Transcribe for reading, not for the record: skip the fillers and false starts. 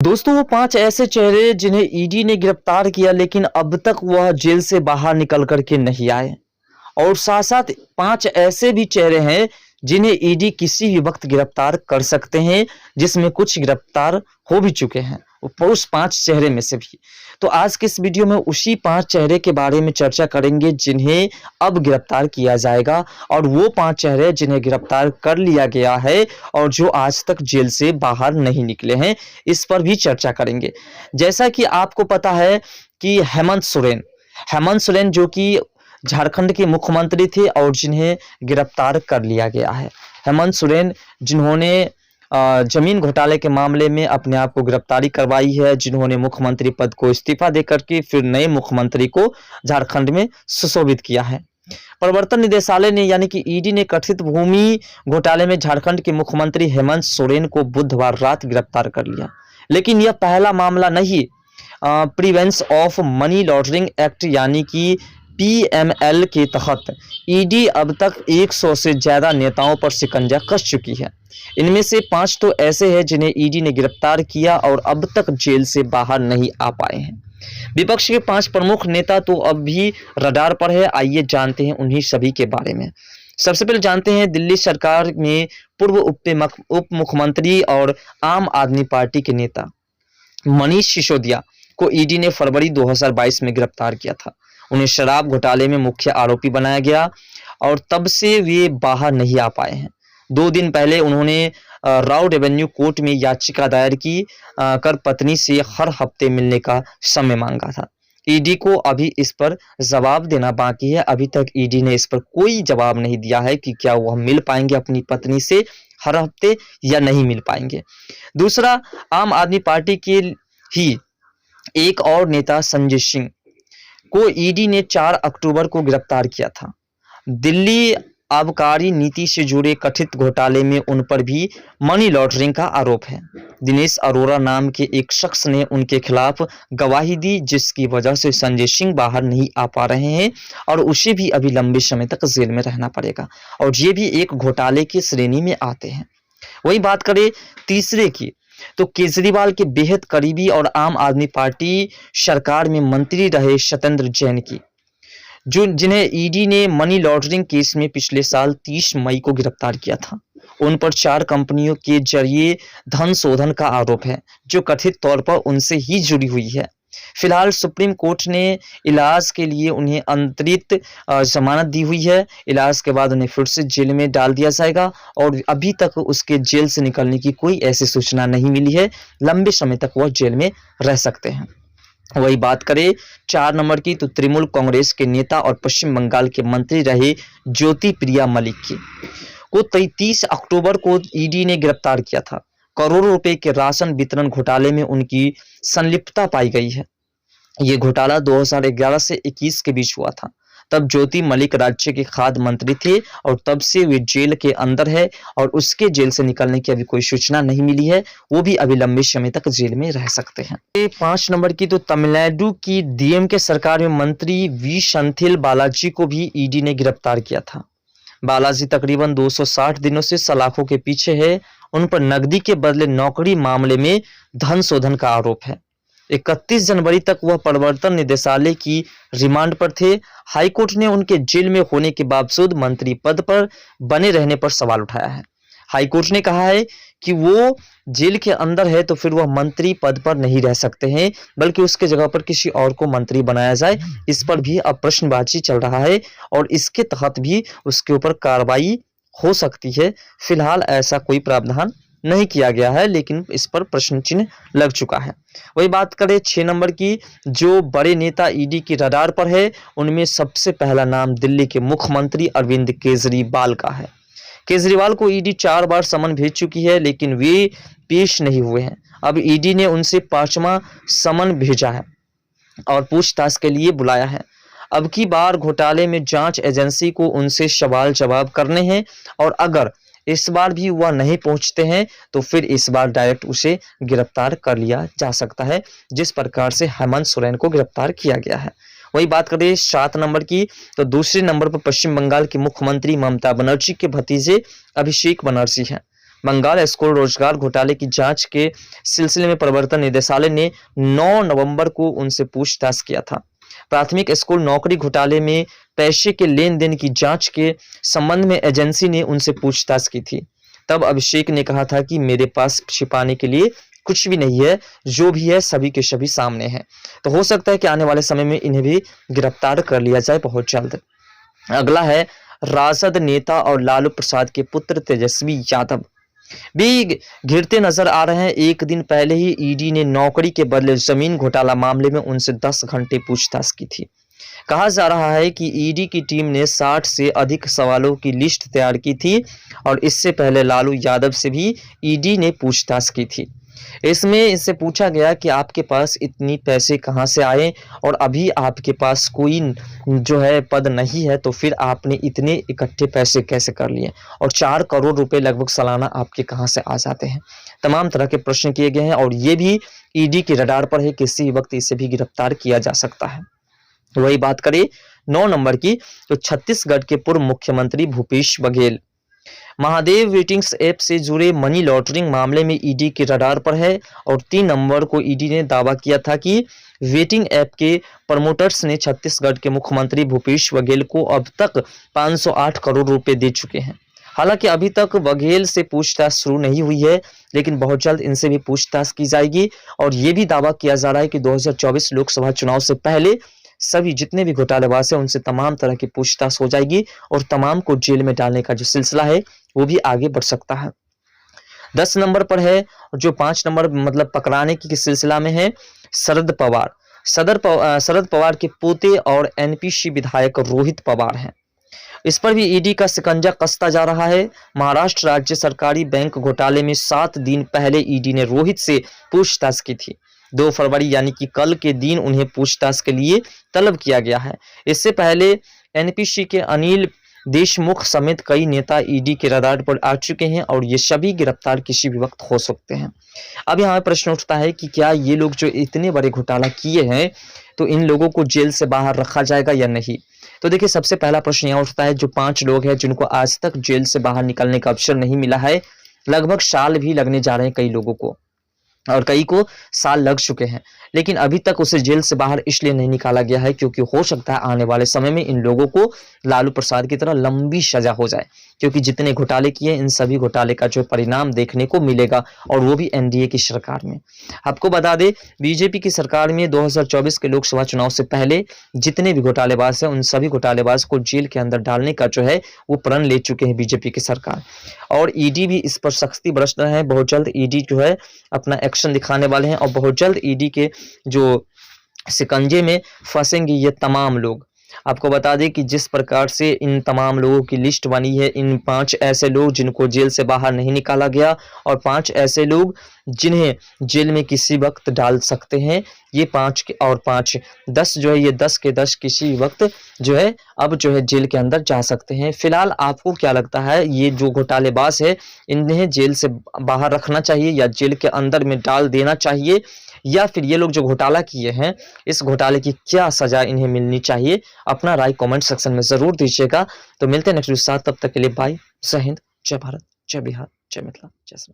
दोस्तों वो 5 ऐसे चेहरे जिन्हें ईडी ने गिरफ्तार किया लेकिन अब तक वह जेल से बाहर निकल करके नहीं आए। और साथ साथ 5 ऐसे भी चेहरे हैं जिन्हें ईडी किसी भी वक्त गिरफ्तार कर सकते हैं, जिसमें कुछ गिरफ्तार हो भी चुके हैं उस 5 चेहरे में से भी। तो आज के इस वीडियो में उसी 5 चेहरे के बारे में चर्चा करेंगे जिन्हें अब गिरफ्तार किया जाएगा, और वो 5 चेहरे जिन्हें गिरफ्तार कर लिया गया है और जो आज तक जेल से बाहर नहीं निकले हैं, इस पर भी चर्चा करेंगे। जैसा कि आपको पता है कि हेमंत सोरेन जो कि झारखंड के मुख्यमंत्री थे और जिन्हें गिरफ्तार कर लिया गया है। हेमंत सोरेन जिन्होंने जमीन घोटाले के मामले में अपने आप को गिरफ्तारी करवाई है, जिन्होंने मुख्यमंत्री पद को इस्तीफा देकर के फिर नए मुख्यमंत्री को झारखंड में सुशोभित किया है। प्रवर्तन निदेशालय ने यानी कि ईडी ने कथित भूमि घोटाले में झारखंड के मुख्यमंत्री हेमंत सोरेन को बुधवार रात गिरफ्तार कर लिया। लेकिन यह पहला मामला नहीं। Prevention of money laundering act यानी कि पीएमएल के तहत ईडी अब तक 100 से ज्यादा नेताओं पर शिकंजा कस चुकी है। इनमें से 5 तो ऐसे हैं जिन्हें ईडी ने गिरफ्तार किया और अब तक जेल से बाहर नहीं आ पाए हैं। विपक्ष के 5 प्रमुख नेता तो अब भी रडार पर है। आइए जानते हैं उन्हीं सभी के बारे में। सबसे पहले जानते हैं दिल्ली सरकार में पूर्व उप मुख्यमंत्री और आम आदमी पार्टी के नेता मनीष सिसोदिया को ईडी ने फरवरी 2022 में गिरफ्तार किया था। उन्हें शराब घोटाले में मुख्य आरोपी बनाया गया और तब से वे बाहर नहीं आ पाए हैं। 2 दिन पहले उन्होंने राव रेवेन्यू कोर्ट में याचिका दायर की कर पत्नी से हर हफ्ते मिलने का समय मांगा था। ईडी को अभी इस पर जवाब देना बाकी है। अभी तक ईडी ने इस पर कोई जवाब नहीं दिया है कि क्या वह मिल पाएंगे अपनी पत्नी से हर हफ्ते या नहीं मिल पाएंगे। दूसरा, आम आदमी पार्टी के ही एक और नेता संजय सिंह को ईडी ने 4 अक्टूबर को गिरफ्तार किया था। दिल्ली आबकारी नीति से जुड़े कथित घोटाले में उन पर भी मनी लॉन्ड्रिंग का आरोप है। दिनेश अरोड़ा नाम के एक शख्स ने उनके खिलाफ गवाही दी, जिसकी वजह से संजय सिंह बाहर नहीं आ पा रहे हैं और उसे भी अभी लंबे समय तक जेल में रहना पड़ेगा, और ये भी एक घोटाले की श्रेणी में आते हैं। वही बात करें तीसरे की, तो केजरीवाल के बेहद करीबी और आम आदमी पार्टी सरकार में मंत्री रहे सत्येंद्र जैन की, जिन्हें ईडी ने मनी लॉन्ड्रिंग केस में पिछले साल 30 मई को गिरफ्तार किया था। उन पर 4 कंपनियों के जरिए धन शोधन का आरोप है, जो कथित तौर पर उनसे ही जुड़ी हुई है। फिलहाल सुप्रीम कोर्ट ने इलाज के लिए उन्हें अंतरित जमानत दी हुई है। इलाज के बाद उन्हें फिर से जेल में डाल दिया जाएगा और अभी तक उसके जेल से निकलने की कोई ऐसी सूचना नहीं मिली है। लंबे समय तक वह जेल में रह सकते हैं। वही बात करें 4 नंबर की, तो तृणमूल कांग्रेस के नेता और पश्चिम बंगाल के मंत्री रहे ज्योतिप्रिया मलिक की को 30 अक्टूबर को ईडी ने गिरफ्तार किया था। करोड़ों रुपए के राशन वितरण घोटाले में उनकी संलिप्तता पाई गई है। ये घोटाला 2011 से 21 के बीच हुआ था। तब ज्योति मलिक राज्य के खाद्य मंत्री थे और तब से वे जेल के अंदर है और उसके जेल से निकलने की अभी कोई सूचना नहीं मिली है। वो भी अभी लंबे समय तक जेल में रह सकते हैं। 5 नंबर की, तो तमिलनाडु की डीएमके सरकार में मंत्री वी संथिल बालाजी को भी ईडी ने गिरफ्तार किया था। बालाजी तकरीबन 260 दिनों से सलाखों के पीछे है। उन पर नकदी के बदले नौकरी मामले में धन शोधन का आरोप है। 31 जनवरी तक वह प्रवर्तन निदेशालय की रिमांड पर थे। हाईकोर्ट ने उनके जेल में होने के बावजूद मंत्री पद पर बने रहने पर सवाल उठाया है। हाईकोर्ट ने कहा है कि वो जेल के अंदर है तो फिर वह मंत्री पद पर नहीं रह सकते हैं, बल्कि उसके जगह पर किसी और को मंत्री बनाया जाए। इस पर भी अब प्रश्नबाजी चल रहा है और इसके तहत भी उसके ऊपर कार्रवाई हो सकती है। फिलहाल ऐसा कोई प्रावधान नहीं किया गया है, लेकिन इस पर प्रश्न चिन्ह लग चुका है। वही बात करें 6 नंबर की, जो बड़े नेता ईडी की रडार पर है, उनमें सबसे पहला नाम दिल्ली के मुख्यमंत्री अरविंद केजरीवाल का है। केजरीवाल को ईडी 4 बार समन भेज चुकी है, लेकिन वे पेश नहीं हुए हैं। अब ईडी ने उनसे 5वां समन भेजा है और पूछताछ के लिए बुलाया है। अब की बार घोटाले में जांच एजेंसी को उनसे सवाल जवाब करने हैं और अगर इस बार भी वह नहीं पहुंचते हैं तो फिर इस बार डायरेक्ट उसे गिरफ्तार कर लिया जा सकता है, जिस प्रकार से हेमंत सोरेन को गिरफ्तार किया गया है। वही बात करें 7 नंबर की, तो दूसरे नंबर पर पश्चिम बंगाल की मुख्यमंत्री ममता बनर्जी के भतीजे अभिषेक बनर्जी हैं। बंगाल स्कूल रोजगार घोटाले की जांच के सिलसिले में प्रवर्तन निदेशालय ने 9 नवंबर को उनसे पूछताछ किया था। प्राथमिक स्कूल नौकरी घोटाले में पैसे के लेन देन की जांच के संबंध में एजेंसी ने उनसे पूछताछ की थी। तब अभिषेक ने कहा था कि मेरे पास छिपाने के लिए कुछ भी नहीं है, जो भी है सभी के सभी सामने है। तो हो सकता है कि आने वाले समय में इन्हें भी गिरफ्तार कर लिया जाए बहुत जल्द। अगला है राजद नेता और लालू प्रसाद के पुत्र तेजस्वी यादव भी घिरते नजर आ रहे हैं। एक दिन पहले ही ईडी ने नौकरी के बदले जमीन घोटाला मामले में उनसे 10 घंटे पूछताछ की थी। कहा जा रहा है कि ईडी की टीम ने 60 से अधिक सवालों की लिस्ट तैयार की थी और इससे पहले लालू यादव से भी ईडी ने पूछताछ की थी। इसमें इससे पूछा गया कि आपके पास इतनी पैसे कहां से आए और अभी आपके पास कोई जो है पद नहीं है, तो फिर आपने इतने इकट्ठे पैसे कैसे कर लिए और 4 करोड़ रुपए लगभग सालाना आपके कहां से आ जाते हैं। तमाम तरह के प्रश्न किए गए हैं और ये भी ईडी के रडार पर है, किसी वक्त इसे भी गिरफ्तार किया जा सकता है। वही बात करें 9 नंबर की, तो छत्तीसगढ़ के पूर्व मुख्यमंत्री भूपेश बघेल महादेव वेटिंग्स ऐप से जुड़े मनी लॉन्ड्रिंग मामले में ईडी के रडार पर है और 3 नवंबर को ईडी ने दावा किया था कि वेटिंग ऐप के प्रमोटर्स ने छत्तीसगढ़ के मुख्यमंत्री भूपेश बघेल को अब तक 508 करोड़ रुपए दे चुके हैं। हालांकि अभी तक बघेल से पूछताछ शुरू नहीं हुई है, लेकिन बहुत जल्द इनसे भी पूछताछ की जाएगी और ये भी दावा किया जा रहा है कि 2024 लोकसभा चुनाव से पहले सभी जितने भी घोटालेबाज हैं उनसे तमाम तरह की पूछताछ हो जाएगी और तमाम को जेल में डालने का जो सिलसिला है वो भी आगे बढ़ सकता है। 10 नंबर पर है जो 5 नंबर मतलब पकड़ाने की सिलसिला में है शरद पवार। शरद पवार के पोते और एनपीसी विधायक रोहित पवार हैं। इस पर भी ईडी का शिकंजा कसता जा रहा है। महाराष्ट्र राज्य सरकारी बैंक घोटाले में 7 दिन पहले ईडी ने रोहित से पूछताछ की थी। 2 फरवरी यानी कि कल के दिन उन्हें पूछताछ के लिए तलब किया गया है। इससे पहले एनपीसी के अनिल देशमुख समेत कई नेता ईडी के रडार पर आ चुके हैं और ये सभी गिरफ्तार किसी भी वक्त हो सकते हैं। अब यहाँ प्रश्न उठता है कि क्या ये लोग जो इतने बड़े घोटाला किए हैं तो इन लोगों को जेल से बाहर रखा जाएगा या नहीं। तो देखिए सबसे पहला प्रश्न यहाँ उठता है जो 5 लोग हैं जिनको आज तक जेल से बाहर निकलने का अवसर नहीं मिला है, लगभग साल भी लगने जा रहे हैं कई लोगों को और कई को साल लग चुके हैं, लेकिन अभी तक उसे जेल से बाहर इसलिए नहीं निकाला गया है क्योंकि हो सकता है आने वाले समय में इन लोगों को लालू प्रसाद की तरह लंबी सजा हो जाए, क्योंकि जितने घोटाले किए इन सभी घोटाले का जो परिणाम देखने को मिलेगा और वो भी एनडीए की सरकार में। आपको बता दें बीजेपी की सरकार में 2024 के लोकसभा चुनाव से पहले जितने भी घोटालेबाज हैं उन सभी घोटालेबाज को जेल के अंदर डालने का जो है वो प्रण ले चुके हैं बीजेपी की सरकार और ईडी भी इस पर सख्ती बरत रहे हैं। बहुत जल्द ईडी जो है अपना एक्शन दिखाने वाले हैं और बहुत जल्द ईडी के जो शिकंजे में फंसेंगे ये तमाम लोग। आपको बता दें कि जिस प्रकार से इन तमाम लोगों की लिस्ट बनी है, इन 5 ऐसे लोग जिनको जेल से बाहर नहीं निकाला गया और 5 ऐसे लोग जिन्हें जेल में किसी वक्त डाल सकते हैं, ये 5 और 5 10 जो है ये 10 के 10 किसी वक्त जो है अब जो है जेल के अंदर जा सकते हैं। फिलहाल आपको क्या लगता है ये जो घोटालेबाज है इन्हें जेल से बाहर रखना चाहिए या जेल के अंदर में डाल देना चाहिए, या फिर ये लोग जो घोटाला किए हैं इस घोटाले की क्या सजा इन्हें मिलनी चाहिए? अपना राय कमेंट सेक्शन में जरूर दीजिएगा। तो मिलते हैं नेक्स्ट वीडियो के साथ, तब तक के लिए बाय। जय हिंद, जय भारत, जय बिहार, जय मिथिला, जय श्री।